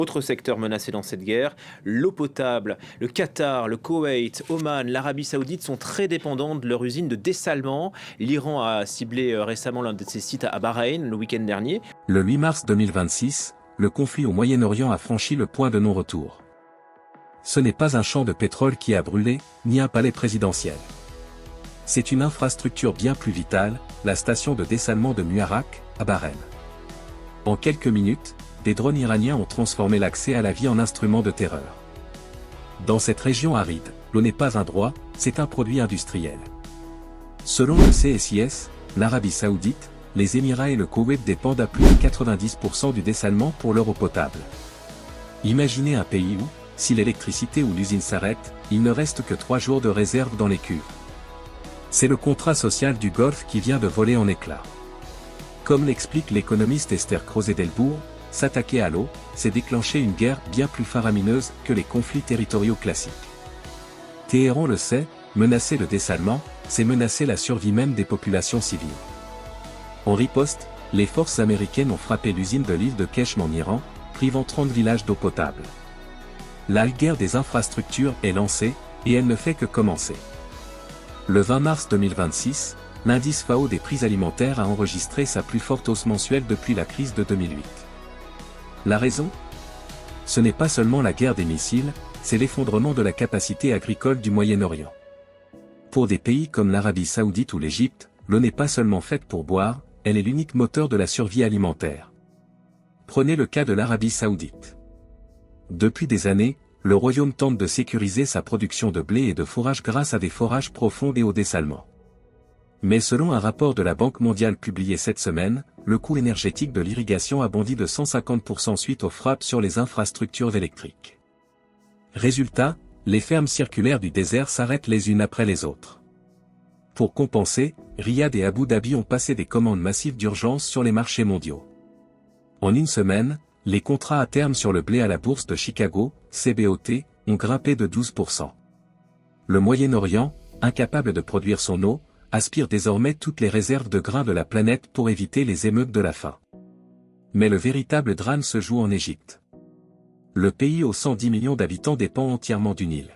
Autre secteur menacé dans cette guerre, l'eau potable. Le Qatar, le Koweït, Oman, l'Arabie Saoudite sont très dépendants de leur usine de dessalement. L'Iran a ciblé récemment l'un de ses sites à Bahreïn le week-end dernier. Le 8 mars 2026, le conflit au Moyen-Orient a franchi le point de non-retour. Ce n'est pas un champ de pétrole qui a brûlé, ni un palais présidentiel. C'est une infrastructure bien plus vitale, la station de dessalement de Muharraq, à Bahreïn. En quelques minutes, des drones iraniens ont transformé l'accès à la vie en instrument de terreur. Dans cette région aride, l'eau n'est pas un droit, c'est un produit industriel. Selon le CSIS, l'Arabie Saoudite, les Émirats et le Koweït dépendent à plus de 90% du dessalement pour leur eau potable. Imaginez un pays où, si l'électricité ou l'usine s'arrête, il ne reste que 3 jours de réserve dans les cuves. C'est le contrat social du Golfe qui vient de voler en éclats. Comme l'explique l'économiste Esther Crozet-Delbourg, s'attaquer à l'eau, c'est déclencher une guerre bien plus faramineuse que les conflits territoriaux classiques. Téhéran le sait, menacer le dessalement, c'est menacer la survie même des populations civiles. En riposte, les forces américaines ont frappé l'usine de l'île de Keshm en Iran, privant 30 villages d'eau potable. La guerre des infrastructures est lancée, et elle ne fait que commencer. Le 20 mars 2026, l'indice FAO des prix alimentaires a enregistré sa plus forte hausse mensuelle depuis la crise de 2008. La raison ? Ce n'est pas seulement la guerre des missiles, c'est l'effondrement de la capacité agricole du Moyen-Orient. Pour des pays comme l'Arabie Saoudite ou l'Égypte, l'eau n'est pas seulement faite pour boire, elle est l'unique moteur de la survie alimentaire. Prenez le cas de l'Arabie Saoudite. Depuis des années, le royaume tente de sécuriser sa production de blé et de fourrage grâce à des forages profonds et au dessalement. Mais selon un rapport de la Banque mondiale publié cette semaine, le coût énergétique de l'irrigation a bondi de 150% suite aux frappes sur les infrastructures électriques. Résultat, les fermes circulaires du désert s'arrêtent les unes après les autres. Pour compenser, Riyad et Abu Dhabi ont passé des commandes massives d'urgence sur les marchés mondiaux. En une semaine, les contrats à terme sur le blé à la bourse de Chicago, CBOT, ont grimpé de 12%. Le Moyen-Orient, incapable de produire son eau, aspire désormais toutes les réserves de grains de la planète pour éviter les émeutes de la faim. Mais le véritable drame se joue en Égypte. Le pays aux 110 millions d'habitants dépend entièrement du Nil.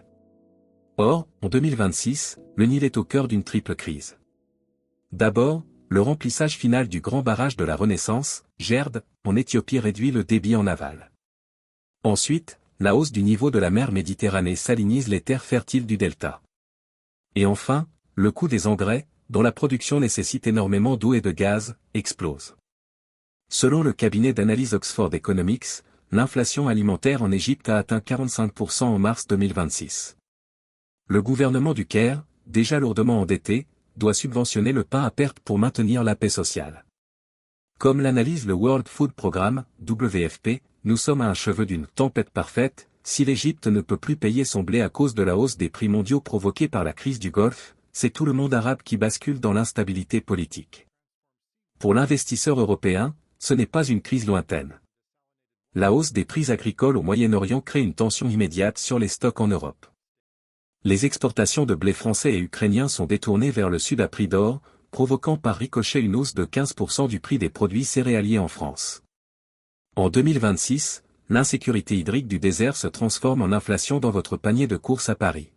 Or, en 2026, le Nil est au cœur d'une triple crise. D'abord, le remplissage final du grand barrage de la Renaissance, Gerd, en Éthiopie réduit le débit en aval. Ensuite, la hausse du niveau de la mer Méditerranée salinise les terres fertiles du delta. Et enfin, le coût des engrais, dont la production nécessite énormément d'eau et de gaz, explose. Selon le cabinet d'analyse Oxford Economics, l'inflation alimentaire en Égypte a atteint 45% en mars 2026. Le gouvernement du Caire, déjà lourdement endetté, doit subventionner le pain à perte pour maintenir la paix sociale. Comme l'analyse le World Food Programme, WFP, nous sommes à un cheveu d'une tempête parfaite, si l'Égypte ne peut plus payer son blé à cause de la hausse des prix mondiaux provoquée par la crise du Golfe, c'est tout le monde arabe qui bascule dans l'instabilité politique. Pour l'investisseur européen, ce n'est pas une crise lointaine. La hausse des prix agricoles au Moyen-Orient crée une tension immédiate sur les stocks en Europe. Les exportations de blé français et ukrainien sont détournées vers le sud à prix d'or, provoquant par ricochet une hausse de 15% du prix des produits céréaliers en France. En 2026, l'insécurité hydrique du désert se transforme en inflation dans votre panier de courses à Paris.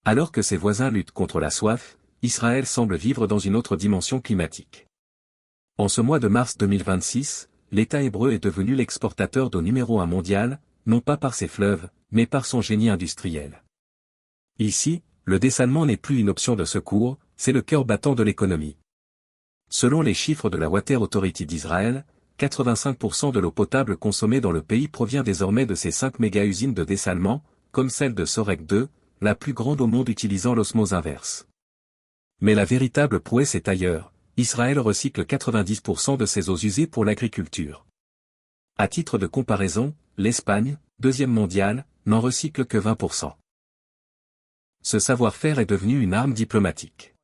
Alors que ses voisins luttent contre la soif, Israël semble vivre dans une autre dimension climatique. En ce mois de mars 2026, l'État hébreu est devenu l'exportateur d'eau numéro 1 mondial, non pas par ses fleuves, mais par son génie industriel. Ici, le dessalement n'est plus une option de secours, c'est le cœur battant de l'économie. Selon les chiffres de la Water Authority d'Israël, 85% de l'eau potable consommée dans le pays provient désormais de ces 5 méga-usines de dessalement, comme celle de Sorek 2, la plus grande au monde utilisant l'osmose inverse. Mais la véritable prouesse est ailleurs, Israël recycle 90% de ses eaux usées pour l'agriculture. À titre de comparaison, l'Espagne, deuxième mondiale, n'en recycle que 20%. Ce savoir-faire est devenu une arme diplomatique.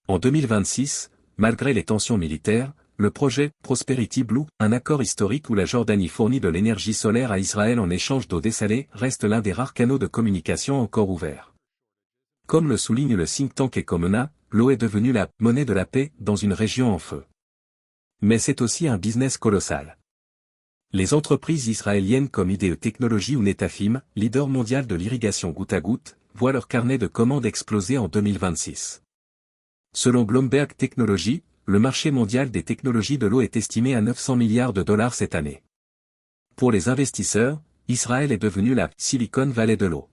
En 2026, malgré les tensions militaires, le projet Prosperity Blue, un accord historique où la Jordanie fournit de l'énergie solaire à Israël en échange d'eau dessalée, reste l'un des rares canaux de communication encore ouverts. Comme le souligne le think tank Ecomona, l'eau est devenue la « monnaie de la paix » dans une région en feu. Mais c'est aussi un business colossal. Les entreprises israéliennes comme IDE Technologies ou Netafim, leader mondial de l'irrigation goutte à goutte, voient leur carnet de commandes exploser en 2026. Selon Bloomberg Technology, le marché mondial des technologies de l'eau est estimé à 900 milliards de dollars cette année. Pour les investisseurs, Israël est devenu la Silicon Valley de l'eau.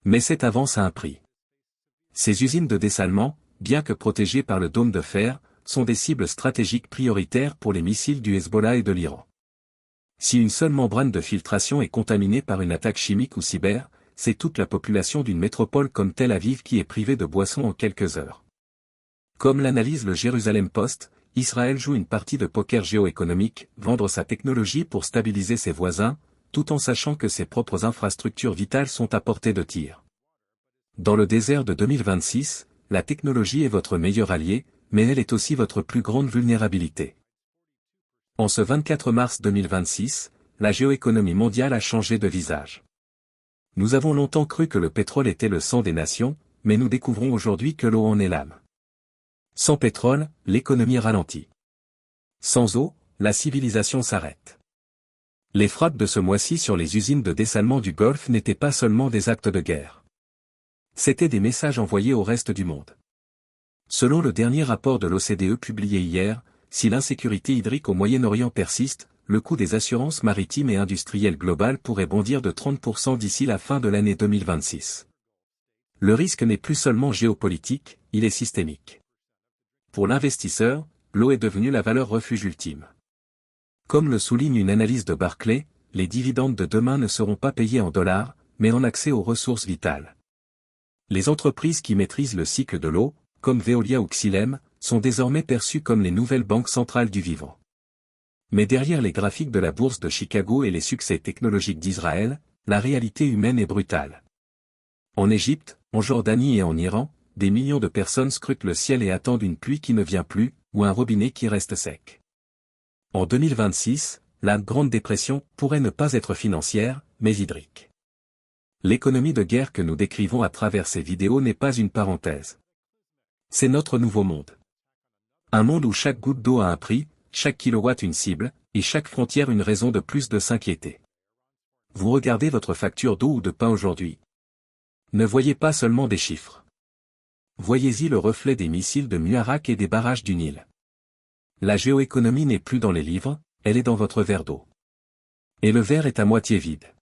Mais cette avance a un prix. Ces usines de dessalement, bien que protégées par le dôme de fer, sont des cibles stratégiques prioritaires pour les missiles du Hezbollah et de l'Iran. Si une seule membrane de filtration est contaminée par une attaque chimique ou cyber, c'est toute la population d'une métropole comme Tel Aviv qui est privée de boissons en quelques heures. Comme l'analyse le Jérusalem Post, Israël joue une partie de poker géoéconomique, vendre sa technologie pour stabiliser ses voisins, tout en sachant que ses propres infrastructures vitales sont à portée de tir. Dans le désert de 2026, la technologie est votre meilleur allié, mais elle est aussi votre plus grande vulnérabilité. En ce 24 mars 2026, la géoéconomie mondiale a changé de visage. Nous avons longtemps cru que le pétrole était le sang des nations, mais nous découvrons aujourd'hui que l'eau en est l'âme. Sans pétrole, l'économie ralentit. Sans eau, la civilisation s'arrête. Les frappes de ce mois-ci sur les usines de dessalement du Golfe n'étaient pas seulement des actes de guerre. C'étaient des messages envoyés au reste du monde. Selon le dernier rapport de l'OCDE publié hier, si l'insécurité hydrique au Moyen-Orient persiste, le coût des assurances maritimes et industrielles globales pourrait bondir de 30% d'ici la fin de l'année 2026. Le risque n'est plus seulement géopolitique, il est systémique. Pour l'investisseur, l'eau est devenue la valeur refuge ultime. Comme le souligne une analyse de Barclays, les dividendes de demain ne seront pas payés en dollars, mais en accès aux ressources vitales. Les entreprises qui maîtrisent le cycle de l'eau, comme Veolia ou Xylem, sont désormais perçues comme les nouvelles banques centrales du vivant. Mais derrière les graphiques de la bourse de Chicago et les succès technologiques d'Israël, la réalité humaine est brutale. En Égypte, en Jordanie et en Iran, des millions de personnes scrutent le ciel et attendent une pluie qui ne vient plus, ou un robinet qui reste sec. En 2026, la Grande Dépression pourrait ne pas être financière, mais hydrique. L'économie de guerre que nous décrivons à travers ces vidéos n'est pas une parenthèse. C'est notre nouveau monde. Un monde où chaque goutte d'eau a un prix, chaque kilowatt une cible, et chaque frontière une raison de plus de s'inquiéter. Vous regardez votre facture d'eau ou de pain aujourd'hui. Ne voyez pas seulement des chiffres. Voyez-y le reflet des missiles de Muharraq et des barrages du Nil. La géoéconomie n'est plus dans les livres, elle est dans votre verre d'eau. Et le verre est à moitié vide.